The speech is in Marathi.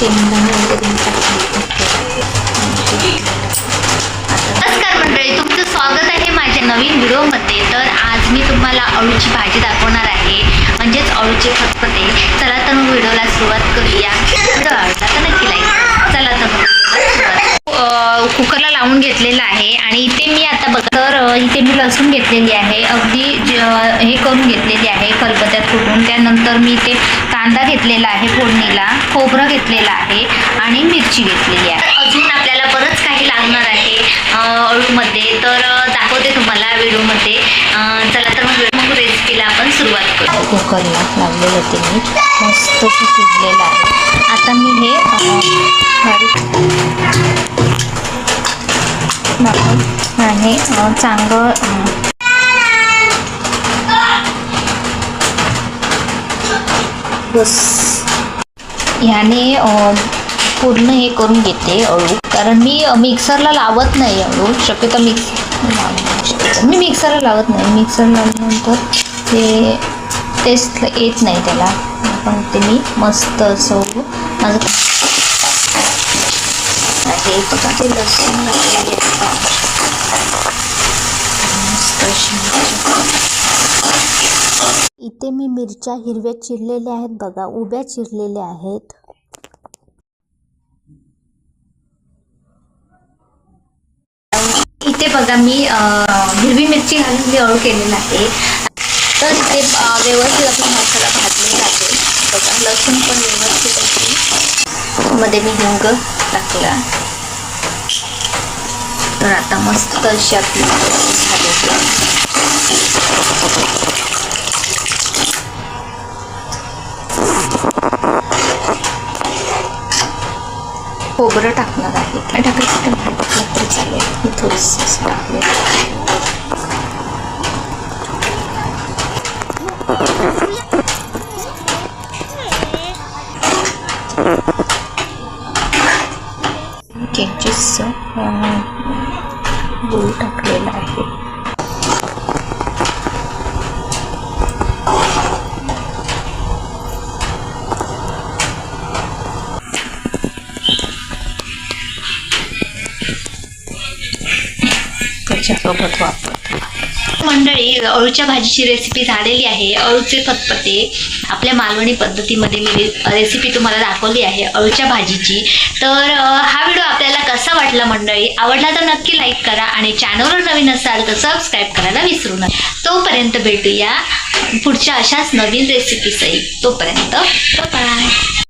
शेंगदाणे वगैरे टाकले. नमस्कार मंडळी, तुमचं स्वागत आहे माझ्या नवीन व्हिडिओमध्ये. तर आज मी तुम्हाला अळूची भाजी दाखवणार आहे, म्हणजेच अळूचे फतफते. चला तर मग व्हिडिओला सुरुवात करूया. व्हिडिओ आवडला तर नक्की लाईक. चला तर मग कुकरला लावून घेतलेला आहे आणि इथे मी आता बघा तर इथे मी लसूण घेतलेली आहे, अगदी हे करून घेतलेली आहे खलबत्त्यात कुटून. त्यानंतर मी इथे कांदा घेतलेला आहे फोडणीला, खोबरं घेतलेलं आहे आणि मिरची घेतलेली आहे. अजून आपल्याला बरंच काही लागणार आहे अळूमध्ये, तर दाखवते तुम्हाला व्हिडिओमध्ये. चला तर मग रेसिपीला आपण सुरुवात करू. कुकरला लावलेलं ते मी मस्त शिजलेलं आहे. आता मी हे आहे चांगलं बस ह्याने पूर्ण हे करून घेते अळू, कारण मी मिक्सरला लावत नाही अळू. शक्यतो मी मिक्सरला लावत नाही. मिक्सर लावल्यानंतर ते टेस्ट येत नाही त्याला. पण ते मी मस्त असं माझं आहे बघा. ते लसूण घातलेले इथे मी मिरच्या हिरव्या चिरलेल्या आहेत बघा, उभ्या चिरलेल्या आहेत. इथे बघा मी हिरवी मिरची घालून मी अळू केलेला आहे. तर इथे व्यवस्थित आपला मसाला भाजलेला आहे बघा. लसूण पण व्यवस्थित असेल. मध्ये मी हिंग टाकला. तर आता मस्त अशी आपली खोबरं टाकणार आहे. काय टाकायचं तरी चालेल. मी थोडंसं टाकले. किंचितसं गूळ टाकलेला आहे. त्याच्यासोबत वापरतो. मंडळी, अळूच्या भाजीची रेसिपी झालेली आहे. अळूचे फतफते आपल्या मालवणी पद्धतीमध्ये मी रेसिपी तुम्हाला दाखवली आहे अळूच्या भाजीची. तर हा व्हिडिओ आपल्याला कसा वाटला मंडळी? आवडला तर नक्की लाईक करा आणि चॅनलवर नवीन असाल तर सबस्क्राईब करायला विसरू नका. तोपर्यंत भेटूया पुढच्या अशाच नवीन रेसिपीसही. तोपर्यंत बाय.